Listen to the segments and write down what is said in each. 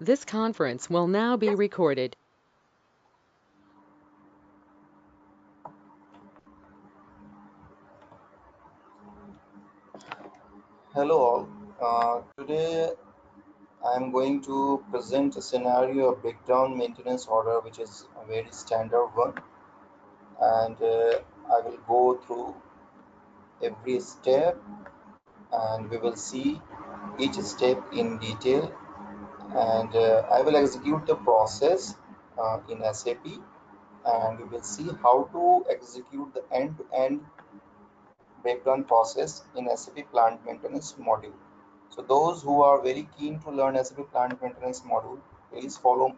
This conference will now be recorded. Hello all. Today I am going to present a scenario of breakdown maintenance order, which is a very standard one, and I will go through every step, and we will see each step in detail, and I will execute the process in SAP, and we will see how to execute the end-to-end breakdown process in SAP plant maintenance module. So those who are very keen to learn SAP plant maintenance module, please follow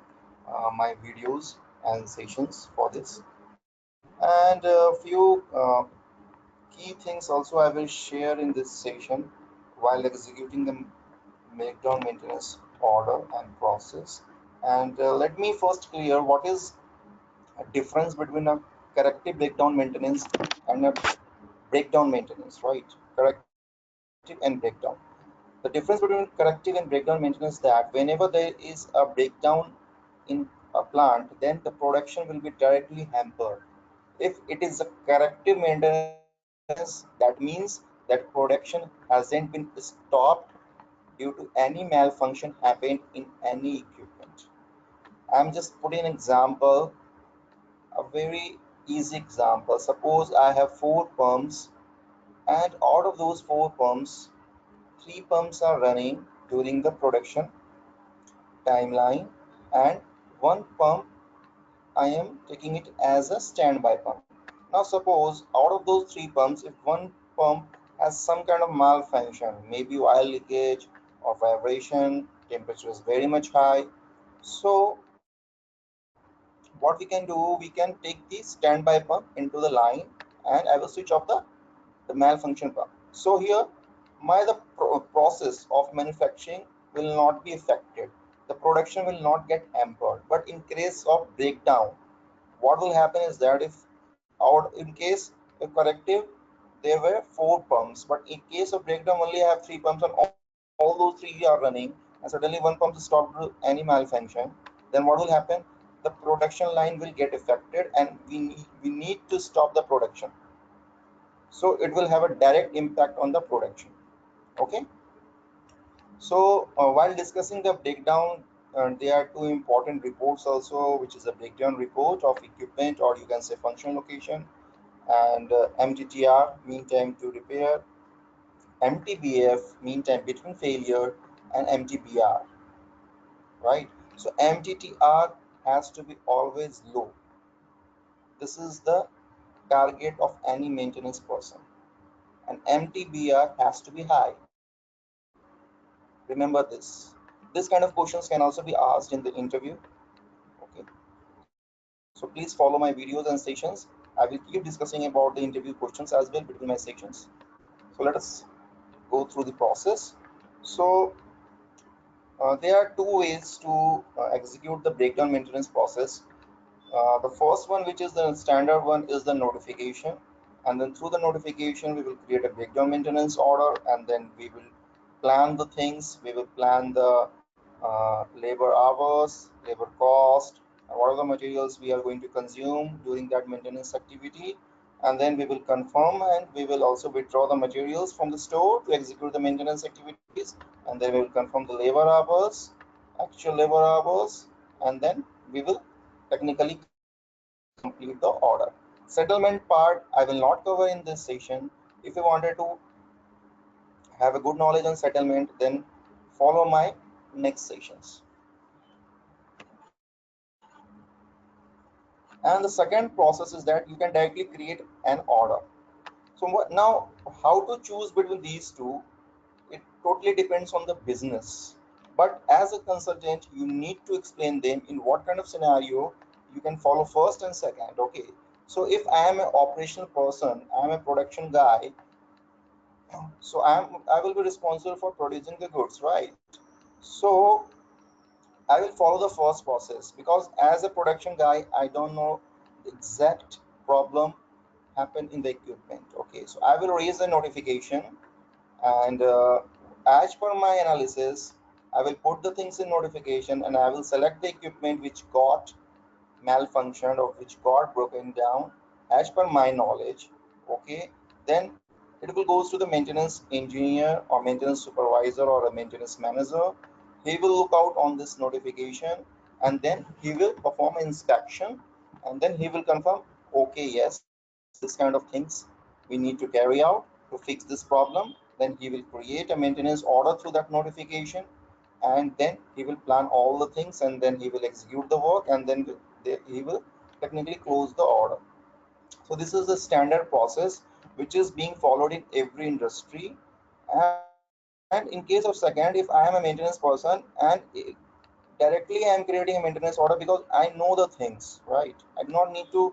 my videos and sessions for this. And a few key things also I will share in this session while executing the breakdown maintenance order and process. And let me first clear what is a difference between a corrective breakdown maintenance and a breakdown maintenance, right? Corrective and breakdown. The difference between corrective and breakdown maintenance is that whenever there is a breakdown in a plant, then the production will be directly hampered. If it is a corrective maintenance, that means that production hasn't been stopped due to any malfunction happened in any equipment. I'm just putting an example, a very easy example. Suppose I have 4 pumps, and out of those 4 pumps, 3 pumps are running during the production timeline, and one pump I am taking it as a standby pump. Now suppose out of those 3 pumps, if one pump has some kind of malfunction, maybe oil leakage or vibration, temperature is very much high. So what we can do, we can take the standby pump into the line, and I will switch off the malfunction pump. So here the process of manufacturing will not be affected. The production will not get hampered. But in case of breakdown, what will happen is that if out in case a corrective there were 4 pumps, but in case of breakdown only I have 3 pumps, and all those three are running, and suddenly one pump is stopped due to any malfunction, then what will happen? The production line will get affected, and we need to stop the production. So it will have a direct impact on the production. Okay. So while discussing the breakdown, there are two important reports also, which is a breakdown report of equipment, or you can say function location, and MTTR, mean time to repair, MTBF, mean time between failure, and MTBR, right? So MTTR has to be always low. This is the target of any maintenance person, and MTBR has to be high. Remember this kind of questions can also be asked in the interview. Okay, so please follow my videos and sessions. I will keep discussing about the interview questions as well between my sections. So let us go through the process. So there are two ways to execute the breakdown maintenance process. The first one, which is the standard one, is the notification, and then through the notification we will create a breakdown maintenance order, and then we will plan the things. We will plan the labor hours, labor cost, and what are the materials we are going to consume during that maintenance activity, and then we will confirm, and we will also withdraw the materials from the store to execute the maintenance activities, and then we will confirm the labor hours, actual labor hours, and then we will technically complete the order. Settlement part I will not cover in this session. If you wanted to have a good knowledge on settlement, then follow my next sessions. And the second process is that you can directly create an order. So now how to choose between these two, it totally depends on the business, but as a consultant you need to explain them in what kind of scenario you can follow first and second. Okay, so if I am an operational person, I am a production guy, so I will be responsible for producing the goods, right? So I will follow the first process, because as a production guy I don't know the exact problem happen in the equipment. Okay, so I will raise a notification, and as per my analysis, I will put the things in notification and I will select the equipment which got malfunctioned or which got broken down as per my knowledge. Okay, then it will goes to the maintenance engineer or maintenance supervisor or a maintenance manager. He will look out on this notification and then he will perform inspection and then he will confirm, okay, yes, this kind of things we need to carry out to fix this problem. Then he will create a maintenance order through that notification, and then he will plan all the things and then he will execute the work and then he will technically close the order. So this is the standard process which is being followed in every industry. And in case of second, if I am a maintenance person and directly I am creating a maintenance order because I know the things, right? I do not need to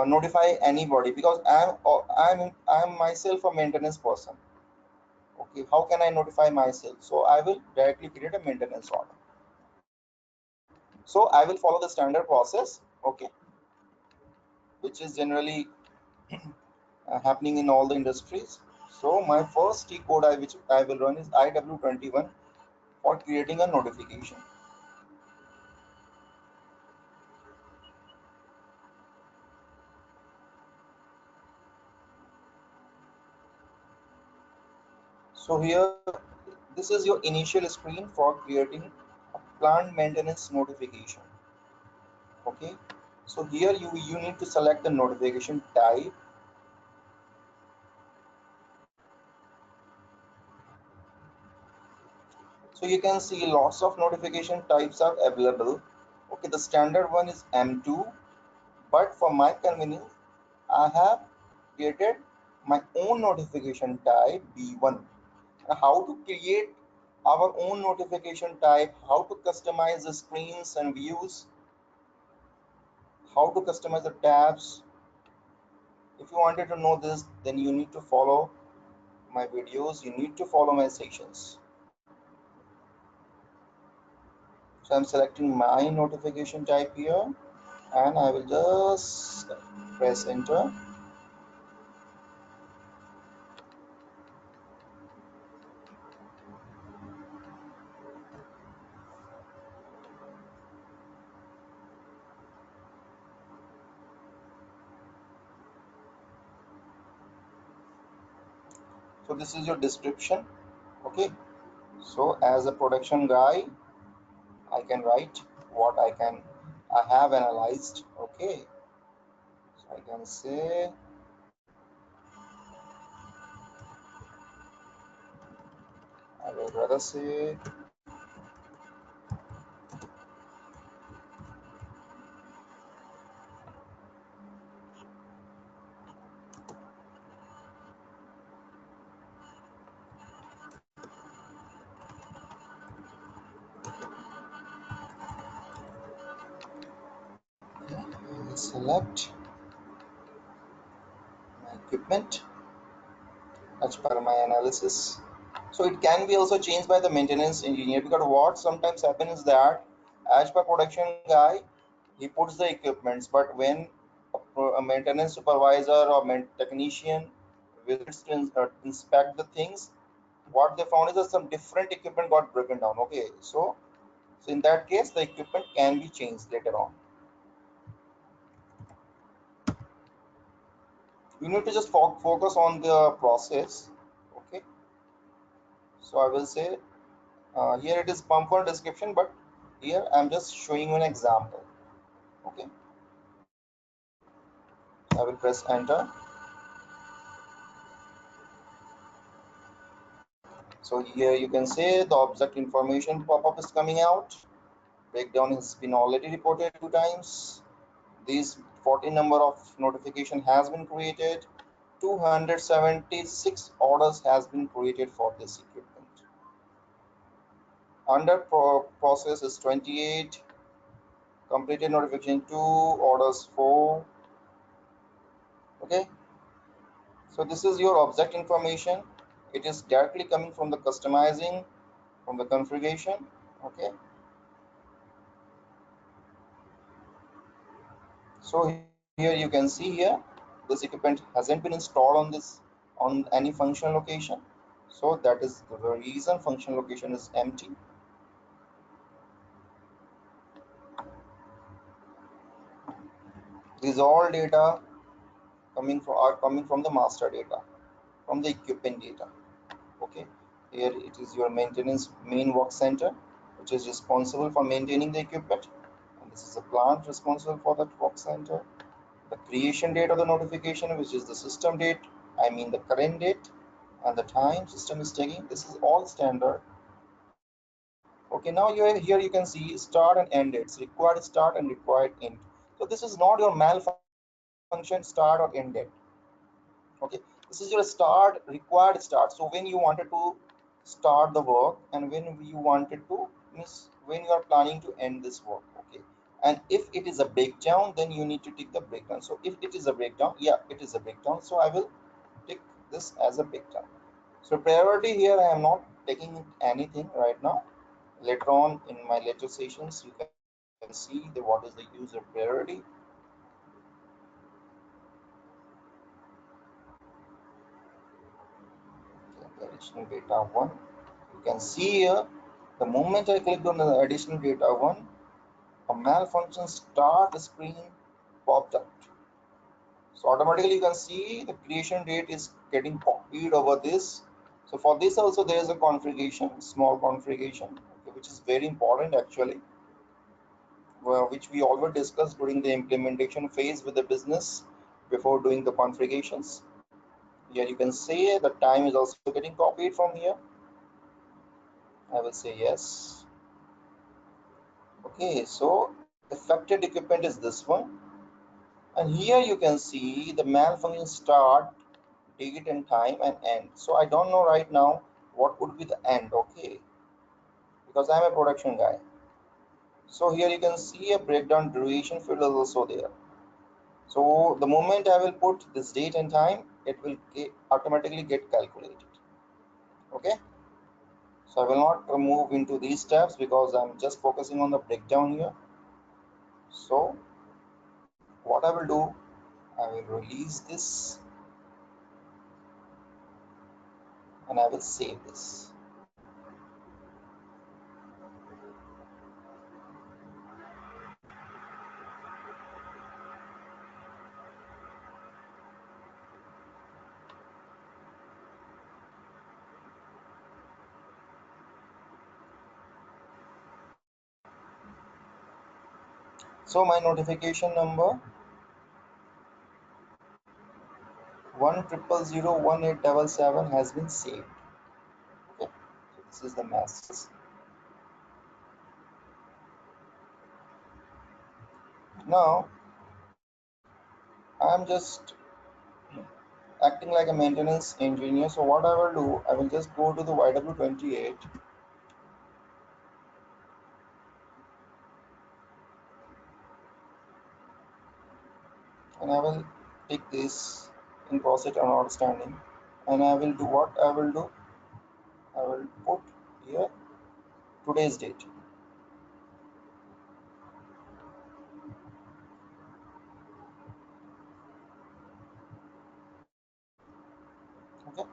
notify anybody because I am myself a maintenance person. Okay, how can I notify myself? So I will directly create a maintenance order. So I will follow the standard process, okay, which is generally happening in all the industries. So my first T code which I will run is IW21 for creating a notification. So here, this is your initial screen for creating a plant maintenance notification. Okay. So here you need to select the notification type. So you can see lots of notification types are available. Okay, the standard one is M2, but for my convenience, I have created my own notification type B1. How to create our own notification type, how to customize the screens and views, how to customize the tabs. If you wanted to know this, then you need to follow my videos, you need to follow my sessions. So I'm selecting my notification type here and I will just press enter. So this is your description. Okay, so as a production guy, I can write what I have analyzed. Okay, so I can say I will rather say select my equipment as per my analysis. So it can be also changed by the maintenance engineer, because what sometimes happens is that as per production guy, he puts the equipments, but when a maintenance supervisor or technician visits to inspect the things, what they found is that some different equipment got broken down. Okay, so in that case the equipment can be changed later on. You need to just focus on the process. Okay, so I will say here it is bumper description, but here I'm just showing you an example. Okay, so I will press enter. So here you can say the object information pop-up is coming out. Breakdown has been already reported 2 times. These 14 number of notification has been created. 276 orders has been created for this equipment. Under process is 28. Completed notification 2, orders 4. Okay, so this is your object information. It is directly coming from the customizing, from the configuration. Okay, so here you can see here this equipment hasn't been installed on any function location. So that is the reason function location is empty. These all data are coming from the master data, from the equipment data. Okay, here it is your maintenance main work center, which is responsible for maintaining the equipment, and this is a plant responsible for that work center. The creation date of the notification, which is the system date, I mean the current date, and the time system is taking. This is all standard. Okay, now here you can see start and end dates, required start and required end. So this is not your malfunction start or end date. Okay, this is your start, required start. So when you wanted to start the work and when you wanted to, means when you are planning to end this work. Okay, and if it is a breakdown, then you need to tick the breakdown. So if it is a breakdown, yeah, it is a breakdown, so I will tick this as a breakdown. So priority here, I am not taking anything right now. Later on in my later sessions, you can see the what is the user priority. Okay, additional data 1. You can see here, the moment I clicked on the additional data 1, a malfunction start screen popped up. So automatically you can see the creation date is getting copied over this. So for this also there is a configuration, small configuration, okay, which is very important actually, which we already discussed during the implementation phase with the business before doing the configurations. Here you can see the time is also getting copied from here. I will say yes. Okay, so affected equipment is this one, and here you can see the malfunction start, date and time, and end. So I don't know right now what would be the end. Okay, because I'm a production guy. So here you can see a breakdown duration field is also there. So the moment I will put this date and time, it will automatically get calculated. Okay, so I will not move into these tabs because I'm just focusing on the breakdown here. So what I will do, I will release this and I will save this. So my notification number 1000187 has been saved. Okay, so this is the message. Now I'm just acting like a maintenance engineer. So what I will do, I will just go to the YW28 and I will take this in process and outstanding, and I will do what I will do. I will put here today's date. Okay,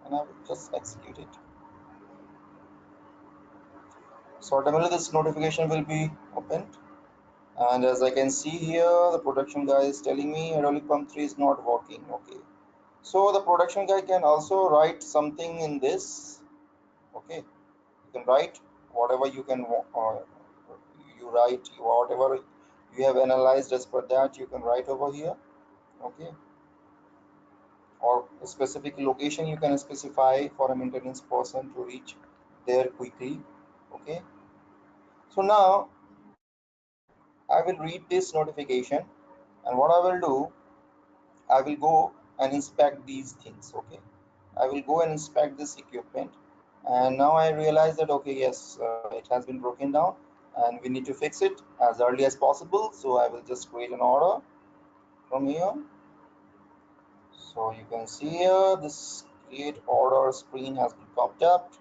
and I will just execute it. So automatically this notification will be opened, and as I can see here, the production guy is telling me hydraulic pump 3 is not working. Okay, so the production guy can also write something in this. Okay, you can write whatever you can you write whatever you have analyzed. As per that you can write over here. Okay, or a specific location you can specify for a maintenance person to reach there quickly. Okay, so now I will read this notification, and what I will do, I will go and inspect these things. Okay, I will go and inspect this equipment, and now I realize that okay, yes, it has been broken down and we need to fix it as early as possible. So I will just create an order from here. So you can see here this create order screen has been popped up,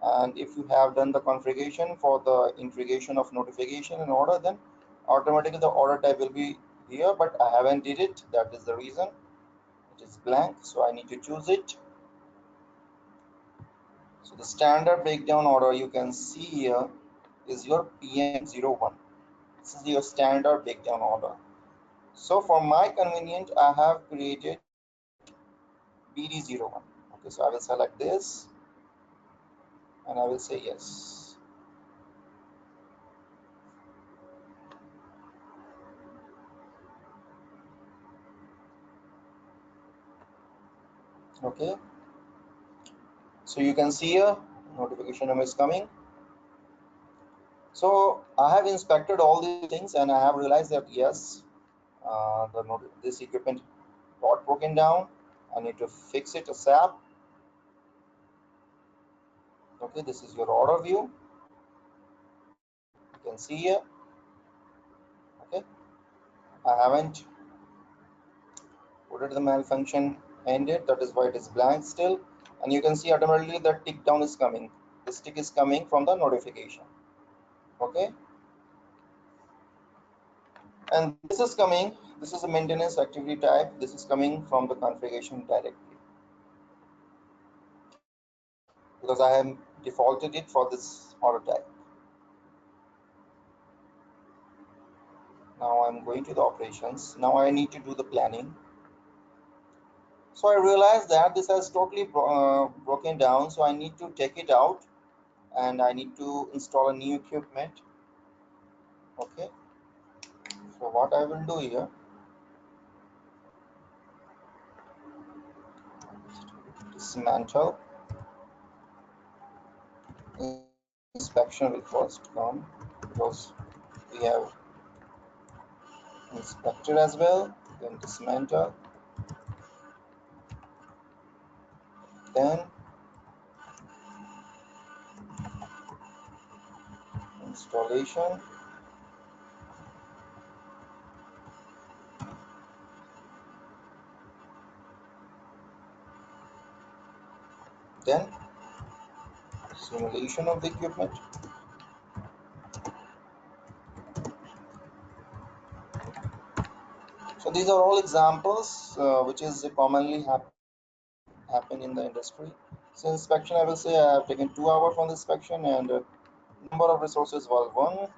and if you have done the configuration for the integration of notification and order, then automatically the order type will be here, but I haven't did it. That is the reason it is blank, so I need to choose it. So the standard breakdown order you can see here is your PM01. This is your standard breakdown order. So for my convenience, I have created BD01. Okay, so I will select this and I will say yes. Okay, so you can see here notification number is coming. So I have inspected all these things and I have realized that yes, this equipment got broken down. I need to fix it ASAP. Okay, this is your order view. You can see here. Okay, I haven't put it the malfunction ended. That is why it is blank still. And you can see automatically the tick down is coming. This tick is coming from the notification. Okay, and this is coming. This is a maintenance activity type. This is coming from the configuration directly because I have defaulted it for this order type. Now I'm going to the operations. Now I need to do the planning. So I realized that this has totally broken down. So I need to take it out and I need to install a new equipment. Okay. So what I will do here, dismantle, inspection will first come because we have inspected as well, then dismantle, then installation, then simulation of the equipment. So these are all examples which is commonly happen in the industry. So inspection, I will say I have taken 2 hours from the inspection and number of resources was 1.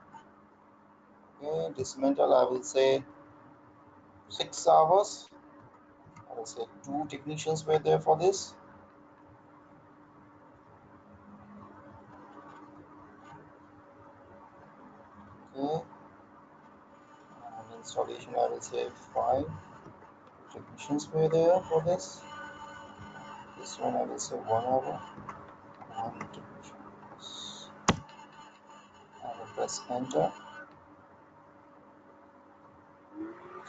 Okay, dismantle, I will say 6 hours. I will say 2 technicians were there for this. Okay, and installation, I will say 5 technicians were there for this. This one I will say 1 hour. 1 technician. I will press enter.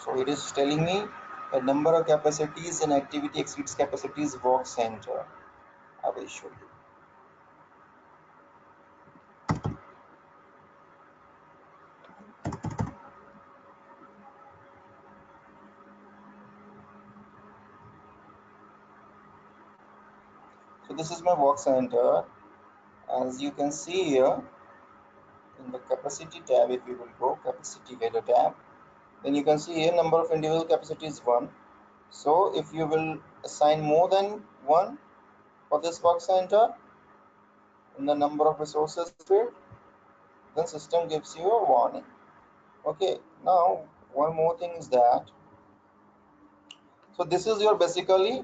So it is telling me the number of capacities and activity exceeds capacities work center. I will show you. So this is my work center. As you can see here in the capacity tab, if you will go capacity header tab, then you can see here number of individual capacity is 1. So if you will assign more than 1 for this work center in the number of resources field, then system gives you a warning. Okay, now one more thing is that, so this is your basically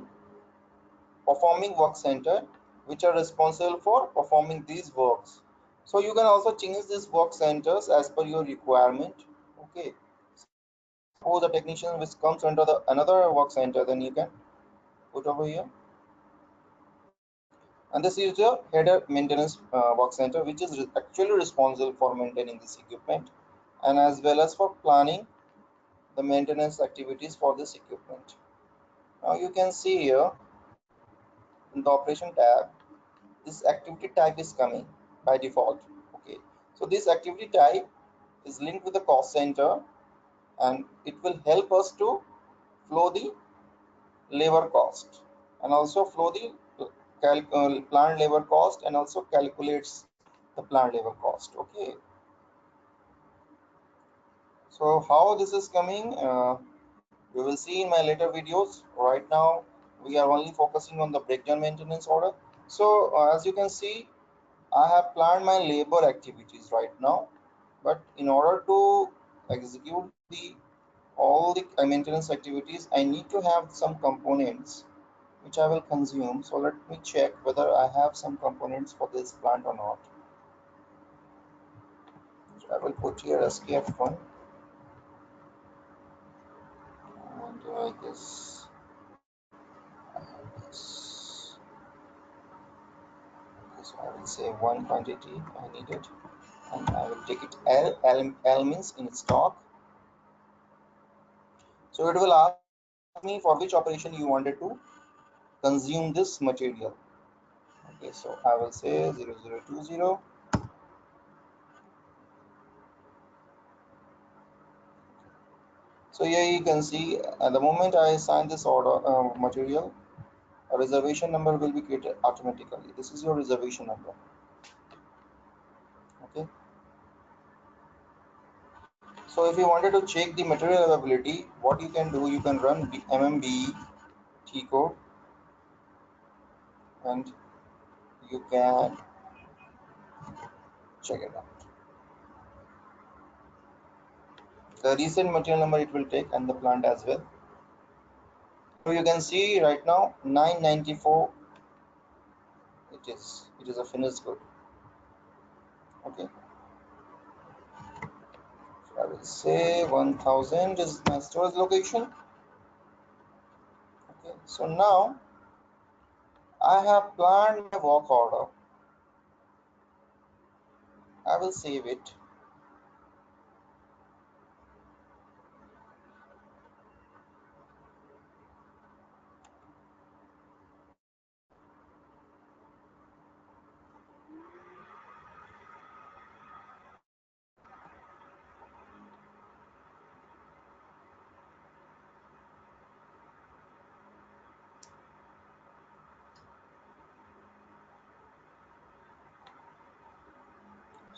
performing work center which are responsible for performing these works. So you can also change these work centers as per your requirement. Okay, suppose the technician which comes under the another work center, then you can put over here. And this is your header maintenance work center which is actually responsible for maintaining this equipment and as well as for planning the maintenance activities for this equipment. Now you can see here in the operation tab, this activity type is coming by default. Okay, so this activity type is linked with the cost center and it will help us to flow the labor cost and also flow the planned labor cost and also calculates the planned labor cost. Okay, so how this is coming, we will see in my later videos. Right now we are only focusing on the breakdown maintenance order. So as you can see, I have planned my labor activities right now, but in order to execute the all the maintenance activities, I need to have some components which I will consume. So let me check whether I have some components for this plant or not. So I will put here SKF1, and I guess I have this. Okay, so I will say one quantity I need it, and I will take it L means in stock. So it will ask me for which operation you wanted to consume this material. Okay, so I will say 0020. So here you can see at the moment I assign this order material, a reservation number will be created automatically. This is your reservation number. Okay. So if you wanted to check the material availability, what you can do, you can run MMBE T code, and you can check it out. The recent material number it will take, and the plant as well. So you can see right now 994 it is a finished good. Okay, so I will say 1000 is my storage location. Okay, so now I have planned my work order. I will save it.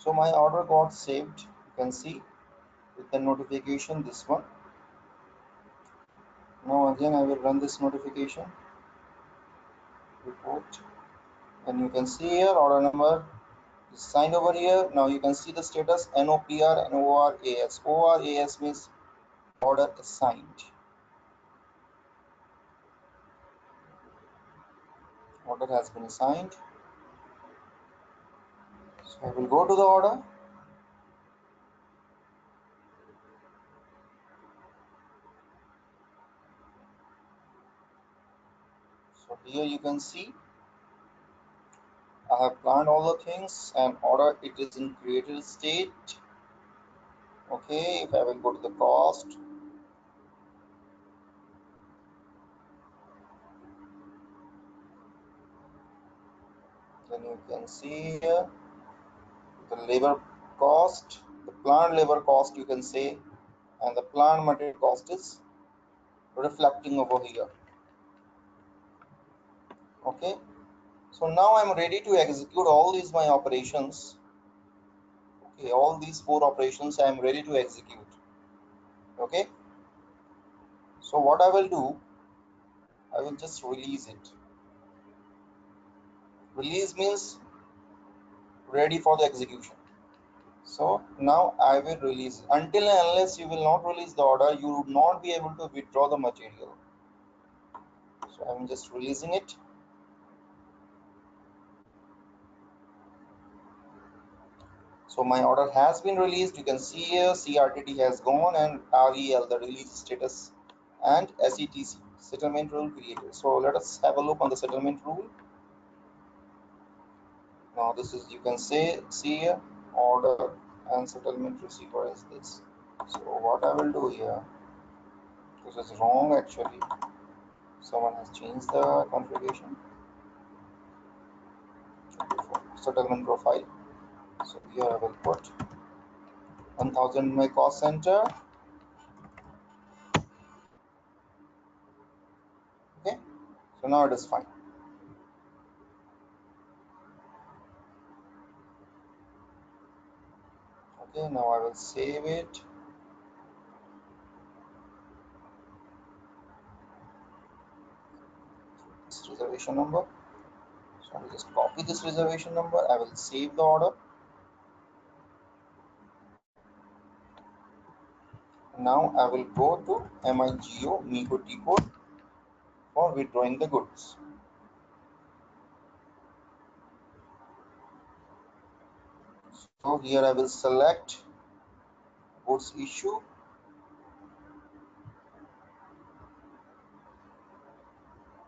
So my order got saved. You can see with the notification, this one. Now again I will run this notification report, and you can see here order number is signed over here. Now you can see the status NOPR and ORAS. ORAS means order assigned. Order has been assigned. So I will go to the order. So here you can see I have planned all the things, and order it is in created state. Okay, if I will go to the cost, then you can see here the labor cost, the plant labor cost you can say, and the plant material cost is reflecting over here. Okay, so now I'm ready to execute all these my operations. Okay, all these 4 operations I am ready to execute. Okay, so what I will do, I will just release it. Release means ready for the execution. So now I will release. Until and unless you will not release the order, you would not be able to withdraw the material. So I'm just releasing it. So my order has been released. You can see here CRTT has gone, and REL, the release status, and SETC, settlement rule created. So let us have a look on the settlement rule. Now this is, you can see here order and settlement receiver is this. So what I will do here, this is wrong actually. Someone has changed the configuration. Settlement profile. So here I will put 1000 in my cost center. Okay, so now it is fine. Okay, now I will save it. This reservation number. So I will just copy this reservation number. I will save the order. Now I will go to MIGO T code for withdrawing the goods. So here I will select goods issue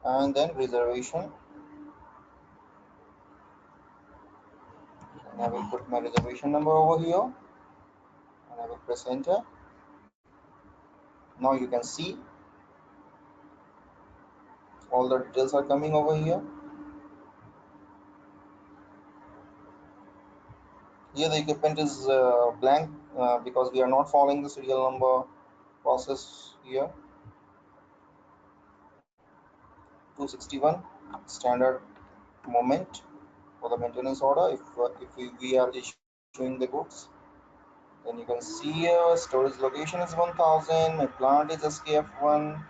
and then reservation, and I will put my reservation number over here and I will press enter. Now you can see all the details are coming over here. Here the equipment is blank because we are not following the serial number process here. 261 standard moment for the maintenance order. If we are issuing the goods, then you can see here storage location is 1000, my plant is SKF1,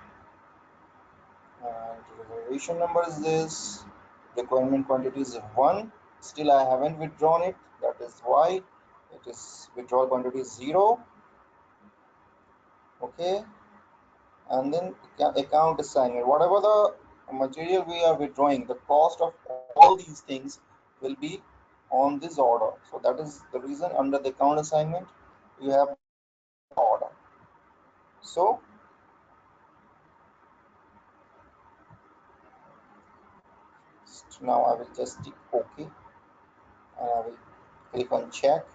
and reservation number is this, requirement quantity is 1. Still I haven't withdrawn it, that is why it is withdrawal quantity is 0. Okay, and then account assignment, whatever the material we are withdrawing, the cost of all these things will be on this order. So that is the reason under the account assignment you have the order. So now I will just tick OK and I will click on check.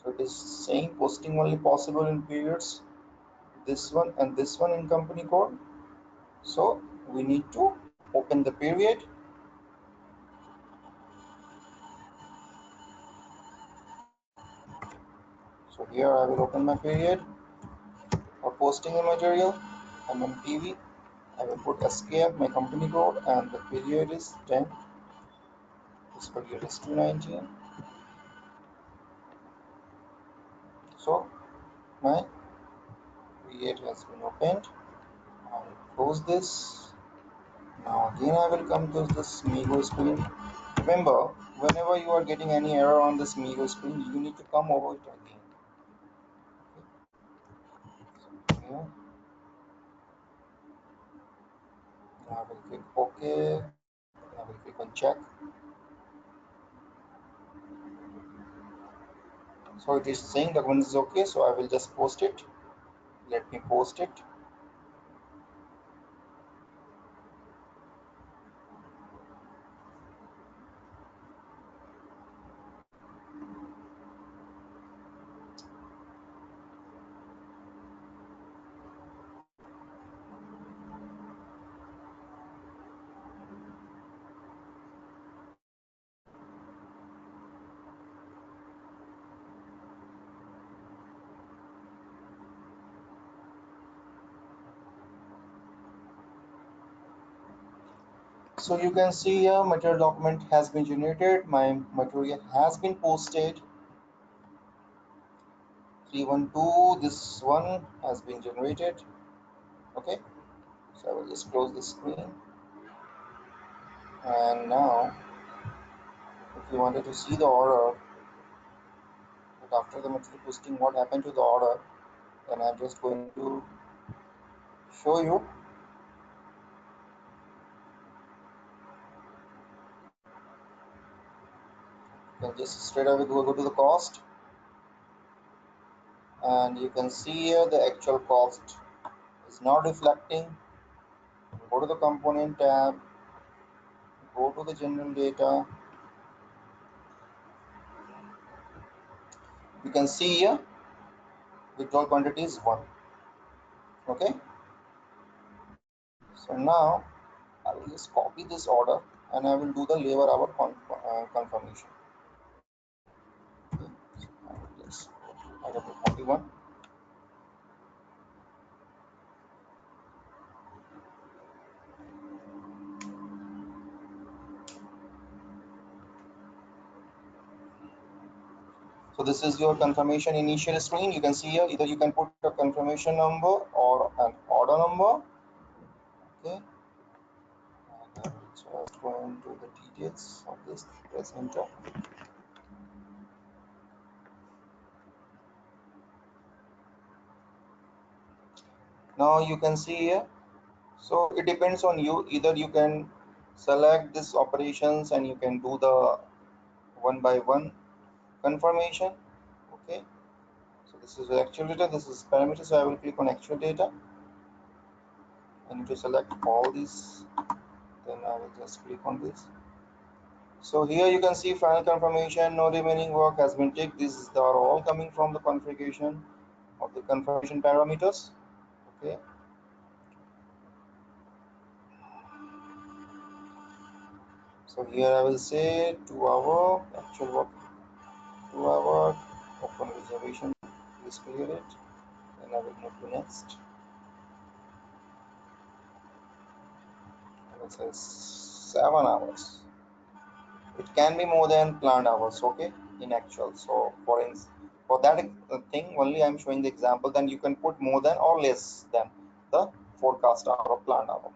So it is saying posting only possible in periods, this one and this one in company code. So we need to open the period. So here I will open my period for posting a material. I'm on PV. I will put SKF, my company code, and the period is 10. This period is 219. So my period has been opened. I will close this. Now again I will come to this MIGO screen. Remember, whenever you are getting any error on this MIGO screen, you need to come over it again. Okay. Here, I will click OK. I will click on check. So it is saying document is okay, so I will just post it. Let me post it. So you can see here material document has been generated. My material has been posted. 312, this one has been generated. Okay, so I will just close the screen. And now, if you wanted to see the order, but after the material posting, what happened to the order, then I'm just going to show you. You can just straight away go to the cost, and you can see here the actual cost is not reflecting. Go to the component tab, go to the general data. You can see here withdrawal quantity is 1. Okay, so now I will just copy this order and I will do the labor hour confirmation. Okay. So I will just go to 41. So this is your confirmation initial screen. You can see here, either you can put a confirmation number or an order number. Okay, and I will just go into the details of this. Press enter. Now you can see here. So it depends on you. Either you can select this operations and you can do the one by one confirmation. Okay. So this is the actual data. This is parameter. So I will click on actual data. I need to select all these. Then I will just click on this. So here you can see final confirmation, no remaining work has been ticked. These are all coming from the configuration of the confirmation parameters. Okay. So here I will say 2 hour actual work, 2 hour open reservation. Please clear it. Then I will move to next. I will say 7 hours. It can be more than planned hours. Okay, in actual. So for that thing only I'm showing the example. Then you can put more than or less than the forecast hour or planned hour.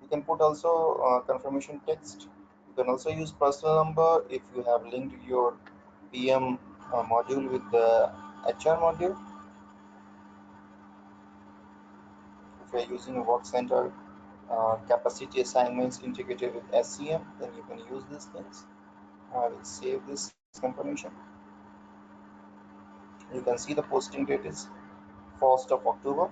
You can put also confirmation text. You can also use personal number if you have linked your PM module with the HR module. If you are using a work center capacity assignments integrated with SCM, then you can use these things. I will save this confirmation. You can see the posting date is 1st of October.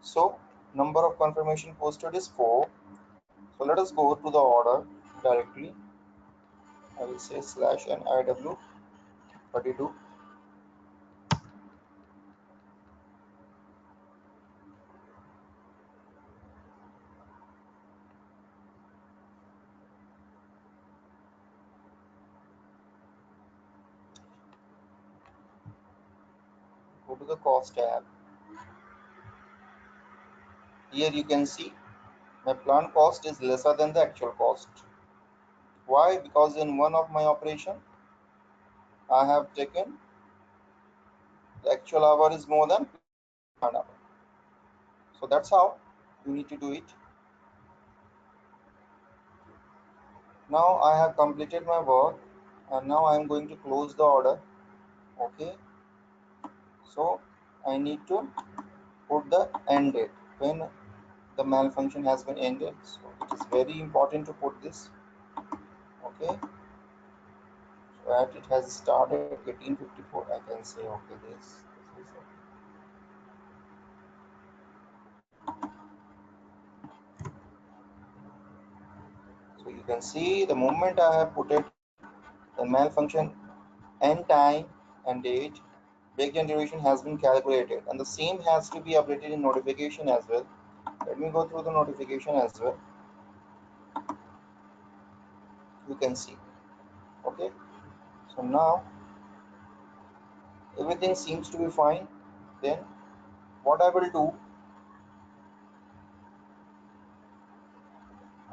So number of confirmation posted is 4. So let us go to the order directly. I will say /NIW 32. Go to the cost tab. Here you can see my planned cost is lesser than the actual cost. Why? Because in one of my operation I have taken the actual hour is more than planned hour. So that's how you need to do it. Now I have completed my work and now I am going to close the order. Okay, so I need to put the end date when the malfunction has been ended. So it is very important to put this. Okay, so at it has started 1854. I can say okay, this is it. So you can see the moment I have put it, the malfunction end time and date breakdown duration has been calculated, and the same has to be updated in notification as well. Let me go through the notification as well. You can see. Okay, so now everything seems to be fine. Then what I will do,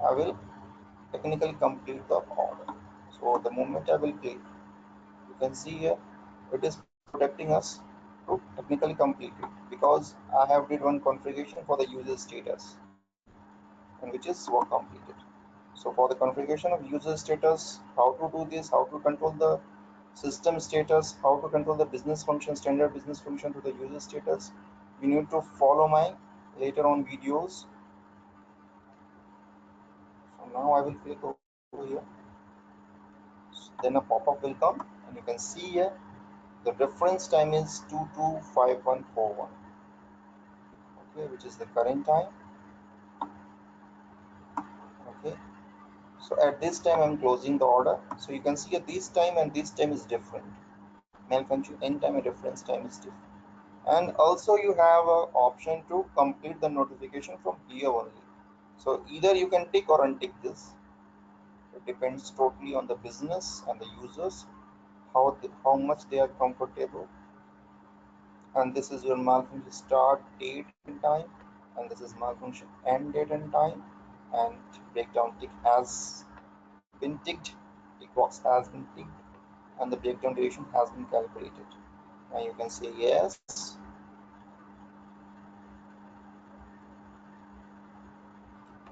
I will technically complete the order. So the moment I will click, you can see here it is protecting us to technically complete it, because I have did one configuration for the user status, and which is work completed. So for the configuration of user status, how to do this, how to control the system status, how to control the business function, standard business function to the user status, you need to follow my later on videos. So now I will click over here. Then a pop-up will come and you can see here the reference time is 225141. Okay, which is the current time. Okay, so at this time I'm closing the order. So you can see at this time and this time is different. Malfunction end time and reference time is different. And also you have an option to complete the notification from here only. So either you can tick or untick this. It depends totally on the business and the users, how much they are comfortable. And this is your malfunction start date and time, and this is malfunction end date and time. And breakdown tick has been ticked, tick box has been ticked, and the breakdown duration has been calculated. Now you can say yes.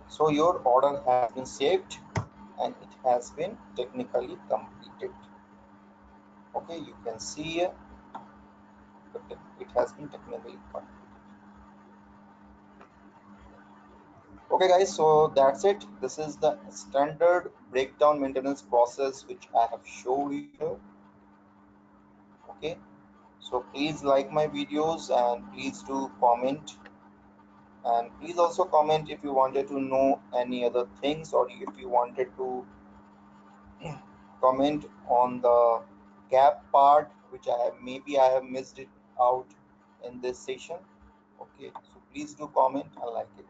So your order has been saved and it has been technically completed. Okay, you can see here, it has been technically completed. Okay guys, so that's it. This is the standard breakdown maintenance process which I have showed you here. Okay, so please like my videos and please do comment, and please also comment if you wanted to know any other things, or if you wanted to comment on the gap part which I have missed it out in this session. Okay, so please do comment, I like it.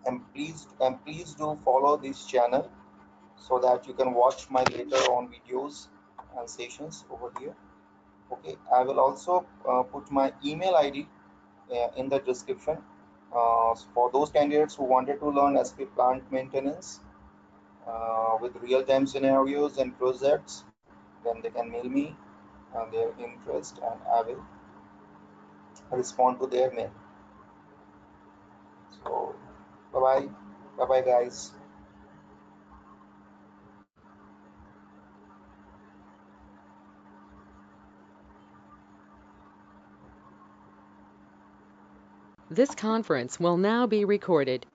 And please do follow this channel so that you can watch my later on videos and sessions over here. Okay, I will also put my email ID in the description for those candidates who wanted to learn SP plant maintenance with real-time scenarios and projects. Then they can mail me their interest, and I will respond to their mail. So bye bye, bye bye guys. This conference will now be recorded.